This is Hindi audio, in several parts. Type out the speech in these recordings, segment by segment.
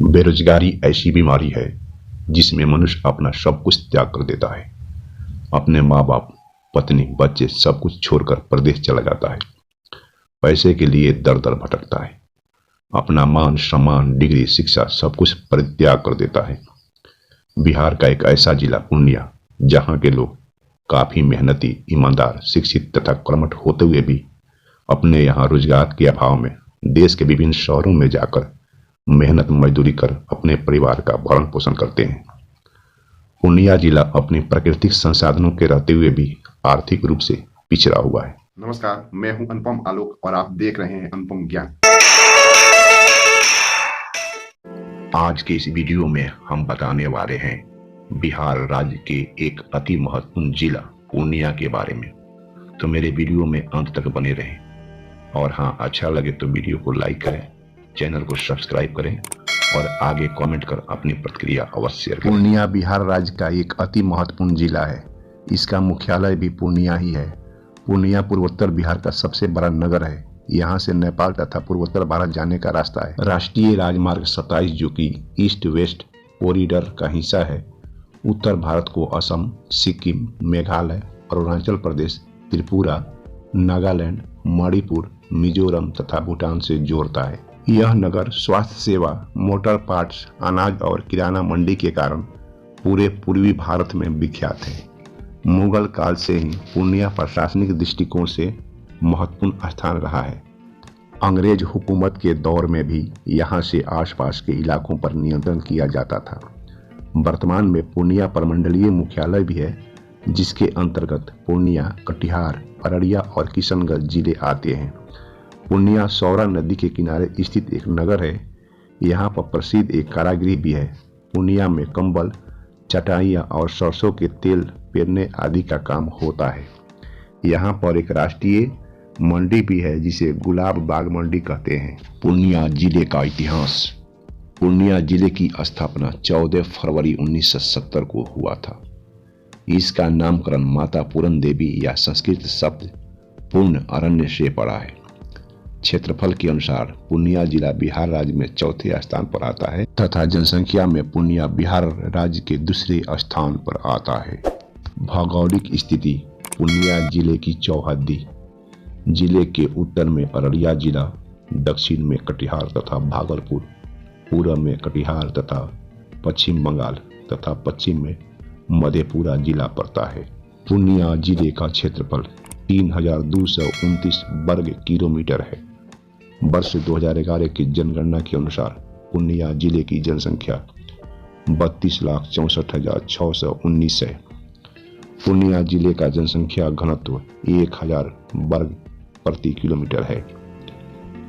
बेरोजगारी ऐसी बीमारी है जिसमें मनुष्य अपना सब कुछ त्याग कर देता है। अपने माँ बाप, पत्नी, बच्चे सब कुछ छोड़कर प्रदेश चला जाता है। पैसे के लिए दर दर भटकता है। अपना मान सम्मान, डिग्री, शिक्षा सब कुछ परित्याग कर देता है। बिहार का एक ऐसा जिला पूर्णिया, जहाँ के लोग काफी मेहनती, ईमानदार, शिक्षित तथा कर्मठ होते हुए भी अपने यहाँ रोजगार के अभाव में देश के विभिन्न शहरों में जाकर मेहनत मजदूरी कर अपने परिवार का भरण पोषण करते हैं। पूर्णिया जिला अपने प्राकृतिक संसाधनों के रहते हुए भी आर्थिक रूप से पिछड़ा हुआ है। नमस्कार, मैं हूं अनुपम आलोक और आप देख रहे हैं अनुपम ज्ञान। आज के इस वीडियो में हम बताने वाले हैं बिहार राज्य के एक अति महत्वपूर्ण जिला पूर्णिया के बारे में। तो मेरे वीडियो में अंत तक बने रहें और हाँ, अच्छा लगे तो वीडियो को लाइक करें, चैनल को सब्सक्राइब करें और आगे कमेंट कर अपनी प्रतिक्रिया अवश्य शेयर करें। पूर्णिया बिहार राज्य का एक अति महत्वपूर्ण जिला है। इसका मुख्यालय भी पूर्णिया ही है। पूर्णिया पूर्वोत्तर बिहार का सबसे बड़ा नगर है। यहाँ से नेपाल तथा पूर्वोत्तर भारत जाने का रास्ता है। राष्ट्रीय राजमार्ग 27 जो कि ईस्ट वेस्ट कॉरिडोर का हिस्सा है, उत्तर भारत को असम, सिक्किम, मेघालय, अरुणाचल प्रदेश, त्रिपुरा, नागालैंड, मणिपुर, मिजोरम तथा भूटान से जोड़ता है। यह नगर स्वास्थ्य सेवा, मोटर पार्ट्स, अनाज और किराना मंडी के कारण पूरे पूर्वी भारत में विख्यात है। मुगल काल से ही पूर्णिया प्रशासनिक दृष्टिकोण से महत्वपूर्ण स्थान रहा है। अंग्रेज हुकूमत के दौर में भी यहाँ से आसपास के इलाकों पर नियंत्रण किया जाता था। वर्तमान में पूर्णिया प्रमंडलीय मुख्यालय भी है, जिसके अंतर्गत पूर्णिया, कटिहार, अररिया और किशनगंज जिले आते हैं। पूर्णिया सौरा नदी के किनारे स्थित एक नगर है। यहाँ पर प्रसिद्ध एक कारागृह भी है। पूर्णिया में कंबल, चटाइयाँ और सरसों के तेल पेरने आदि का काम होता है। यहाँ पर एक राष्ट्रीय मंडी भी है, जिसे गुलाब बाग मंडी कहते हैं। पूर्णिया जिले का इतिहास। पूर्णिया जिले की स्थापना 14 फरवरी 1970 को हुआ था। इसका नामकरण माता पूरन देवी या संस्कृत शब्द पूर्ण अरण्य से पड़ा है। क्षेत्रफल के अनुसार पूर्णिया जिला बिहार राज्य में चौथे स्थान पर आता है तथा जनसंख्या में पूर्णिया बिहार राज्य के दूसरे स्थान पर आता है। भौगोलिक स्थिति। पूर्णिया जिले की चौहद्दी। जिले के उत्तर में अररिया जिला, दक्षिण में कटिहार तथा भागलपुर, पूर्व में कटिहार तथा पश्चिम बंगाल तथा पश्चिम में मधेपुरा जिला पड़ता है। पूर्णिया जिले का क्षेत्रफल 3229 वर्ग किलोमीटर है। वर्ष 2011 की जनगणना के अनुसार पूर्णिया जिले की जनसंख्या 32,64,619 है। पूर्णिया जिले का जनसंख्या घनत्व 1000 वर्ग प्रति किलोमीटर है।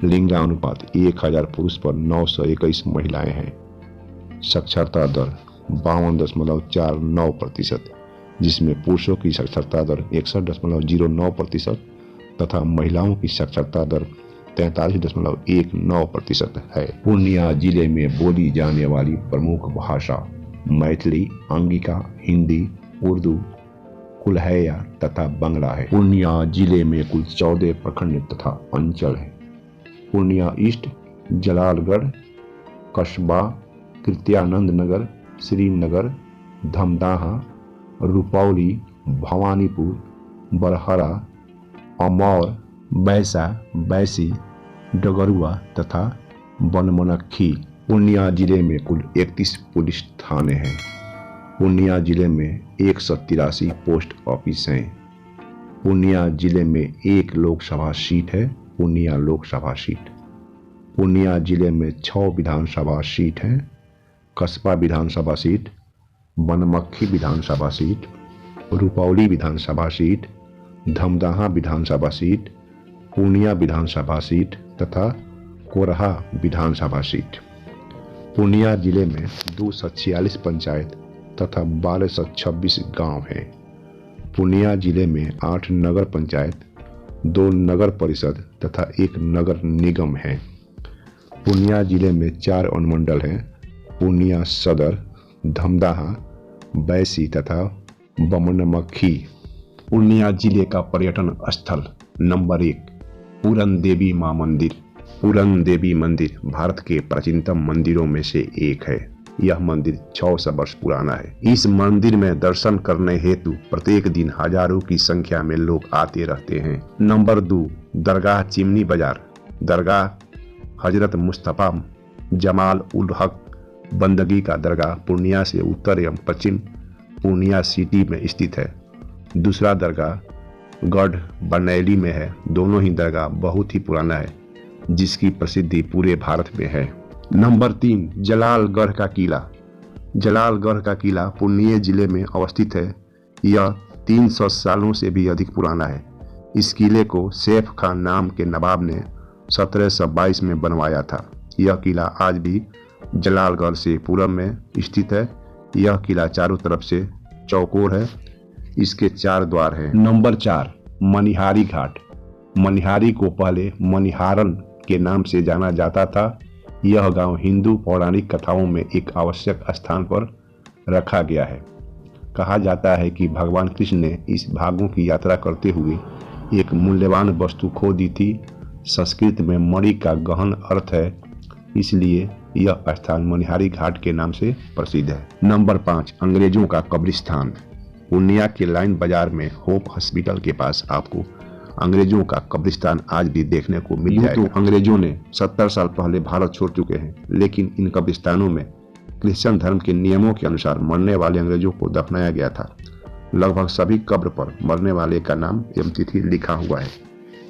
लिंगानुपात 1000 पुरुष पर 921 महिलाएं हैं। साक्षरता दर 52.49%, जिसमें पुरुषों की साक्षरता दर 61.09% तथा महिलाओं की साक्षरता दर 43.19% है। पूर्णिया जिले में बोली जाने वाली प्रमुख भाषा मैथिली, अंगिका, हिंदी, उर्दू, कुल्हैया तथा बंगला है। पूर्णिया जिले में कुल 14 प्रखंड तथा अंचल है। पूर्णिया ईस्ट, जलालगढ़, कस्बा, कृत्यानंद नगर, श्रीनगर, धमदाहा, रुपौली, भवानीपुर, बरहरा, अमौर, बैसा, बैसी, डगरुआ तथा बनमनखी। पूर्णिया जिले में कुल 31 पुलिस थाने हैं। पूर्णिया जिले में 183 पोस्ट ऑफिस हैं। पूर्णिया जिले में एक लोकसभा सीट है, पूर्णिया लोकसभा सीट। पूर्णिया जिले में 6 विधानसभा सीट हैं। कस्बा विधानसभा सीट, बनमनखी विधानसभा सीट, रुपौली विधानसभा सीट, धमदाहा विधानसभा सीट, पूर्णिया विधानसभा सीट तथा कोरहा विधानसभा सीट। पूर्णिया जिले में 246 पंचायत तथा 1226 गांव हैं। पूर्णिया जिले में 8 नगर पंचायत, 2 नगर परिषद तथा 1 नगर निगम है। पूर्णिया जिले में 4 अनुमंडल हैं: पूर्णिया सदर, धमदाहा, बैसी तथा बनमनखी। पूर्णिया जिले का पर्यटन स्थल नंबर 1 पूरन देवी मां मंदिर। पूरन देवी मंदिर भारत के प्राचीनतम मंदिरों में से एक है। यह मंदिर 600 वर्ष पुराना है। इस मंदिर में दर्शन करने हेतु प्रत्येक दिन हजारों की संख्या में लोग आते रहते हैं। नंबर 2, दरगाह चिमनी बाजार। दरगाह हजरत मुस्तफा जमाल उल हक बंदगी का दरगाह पूर्णिया से उत्तर एवं पश्चिम पूर्णिया सिटी में स्थित है। दूसरा दरगाह गढ़ बरनैली में है। दोनों ही दरगाह बहुत ही पुराना है, जिसकी प्रसिद्धि पूरे भारत में है। नंबर 3, जलालगढ़ का किला। जलालगढ़ का किला पूर्णिया जिले में अवस्थित है। यह 300 सालों से भी अधिक पुराना है। इस किले को सैफ खान नाम के नवाब ने 1722 में बनवाया था। यह किला आज भी जलालगढ़ से पूरब में स्थित है। यह किला चारों तरफ से चौकोर है। इसके 4 द्वार हैं। नंबर 4, मनिहारी घाट। मनिहारी को पहले मनिहारन के नाम से जाना जाता था। यह गांव हिंदू पौराणिक कथाओं में एक आवश्यक स्थान पर रखा गया है। कहा जाता है कि भगवान कृष्ण ने इस भागों की यात्रा करते हुए एक मूल्यवान वस्तु खो दी थी। संस्कृत में मणि का गहन अर्थ है, इसलिए यह स्थान मनिहारी घाट के नाम से प्रसिद्ध है। नंबर 5, अंग्रेजों का कब्रिस्तान। पूर्णिया के लाइन बाजार में होप हॉस्पिटल के पास आपको अंग्रेजों का कब्रिस्तान आज भी देखने को मिल जाएगा। तो अंग्रेजों ने 70 साल पहले भारत छोड़ चुके हैं, लेकिन इन कब्रिस्तानों में क्रिश्चियन धर्म के नियमों के अनुसार मरने वाले अंग्रेजों को दफनाया गया था। लगभग सभी कब्र पर मरने वाले का नाम एवं तिथि लिखा हुआ है।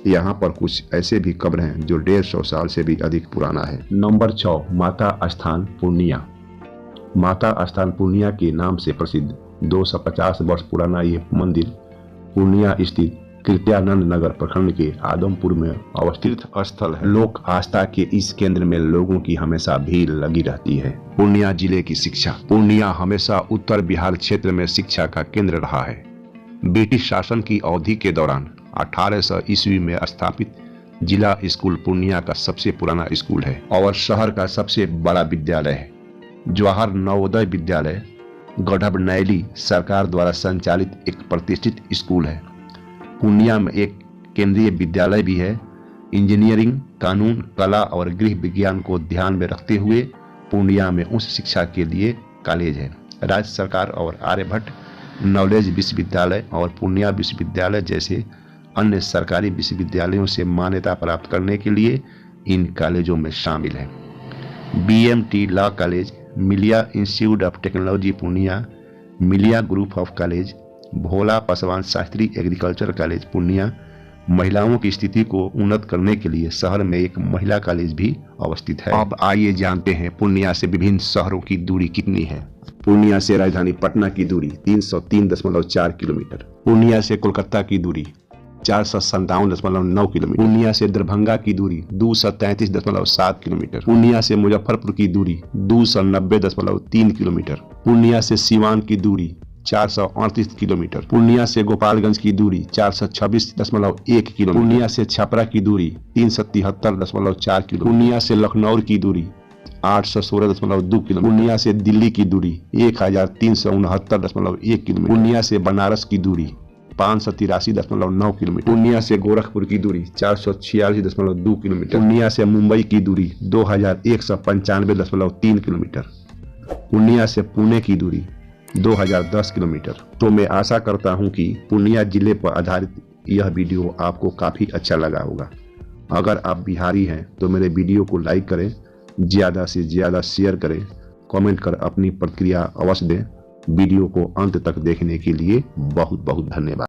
यहाँ पर कुछ ऐसे भी कब्र हैं जो 150 साल से भी अधिक पुराना है। नंबर 6, माता स्थान पूर्णिया। माता स्थान पूर्णिया के नाम से प्रसिद्ध 250 वर्ष पुराना ये मंदिर पूर्णिया स्थित कृत्यानंद नगर प्रखंड के आदमपुर में अवस्थित स्थल है। लोक आस्था के इस केंद्र में लोगों की हमेशा भीड़ लगी रहती है। पूर्णिया जिले की शिक्षा। पूर्णिया हमेशा उत्तर बिहार क्षेत्र में शिक्षा का केंद्र रहा है। ब्रिटिश शासन की अवधि के दौरान 1800 ईस्वी में स्थापित जिला स्कूल पूर्णिया का सबसे पुराना स्कूल है और शहर का सबसे बड़ा विद्यालय है। जवाहर नवोदय विद्यालय गढ़बनैली सरकार द्वारा संचालित एक प्रतिष्ठित स्कूल है। पूर्णिया में एक केंद्रीय विद्यालय भी है। इंजीनियरिंग, कानून, कला और गृह विज्ञान को ध्यान में रखते हुए पूर्णिया में उच्च शिक्षा के लिए कॉलेज है। राज्य सरकार और आर्यभट्ट नॉलेज विश्वविद्यालय और पूर्णिया विश्वविद्यालय जैसे अन्य सरकारी विश्वविद्यालयों से मान्यता प्राप्त करने के लिए इन कॉलेजों में शामिल है। BMT लॉ कॉलेज, मिलिया इंस्टीट्यूट ऑफ टेक्नोलॉजी पूर्णिया, मिलिया group of college, Bhola Paswan Shastri agriculture college Purnia. महिलाओं की स्थिति को उन्नत करने के लिए शहर में एक महिला कॉलेज भी अवस्थित है। अब आइए जानते हैं पूर्णिया से विभिन्न शहरों की दूरी कितनी है। पूर्णिया से राजधानी पटना की दूरी 303.4 किलोमीटर। पूर्णिया से कोलकाता की दूरी 457.9 किलोमीटर। पूर्णिया से दरभंगा की दूरी 233.7 किलोमीटर। पूर्णिया से मुजफ्फरपुर की दूरी 290.3 किलोमीटर। पूर्णिया से सीवान की दूरी 438 किलोमीटर। पूर्णिया से गोपालगंज की दूरी 426.1 किलोमीटर। पूर्णिया से छपरा की दूरी 373.4 किलोमीटर। पूर्णिया से लखनऊ की दूरी 816.2 किलोमीटर। पूर्णिया से दिल्ली की दूरी 1369.1 किलोमीटर। पूर्णिया से बनारस की दूरी 583.9 किलोमीटर। पूर्णिया से गोरखपुर की दूरी 446.2 किलोमीटर। पूर्णिया से मुंबई की दूरी 2195.3 किलोमीटर। पूर्णिया से पुणे की दूरी 2010 किलोमीटर। तो मैं आशा करता हूं कि पूर्णिया जिले पर आधारित यह वीडियो आपको काफ़ी अच्छा लगा होगा। अगर आप बिहारी हैं तो मेरे वीडियो को लाइक करें, ज़्यादा से ज़्यादा शेयर करें, कमेंट कर अपनी प्रतिक्रिया अवश्य दें। वीडियो को अंत तक देखने के लिए बहुत बहुत धन्यवाद।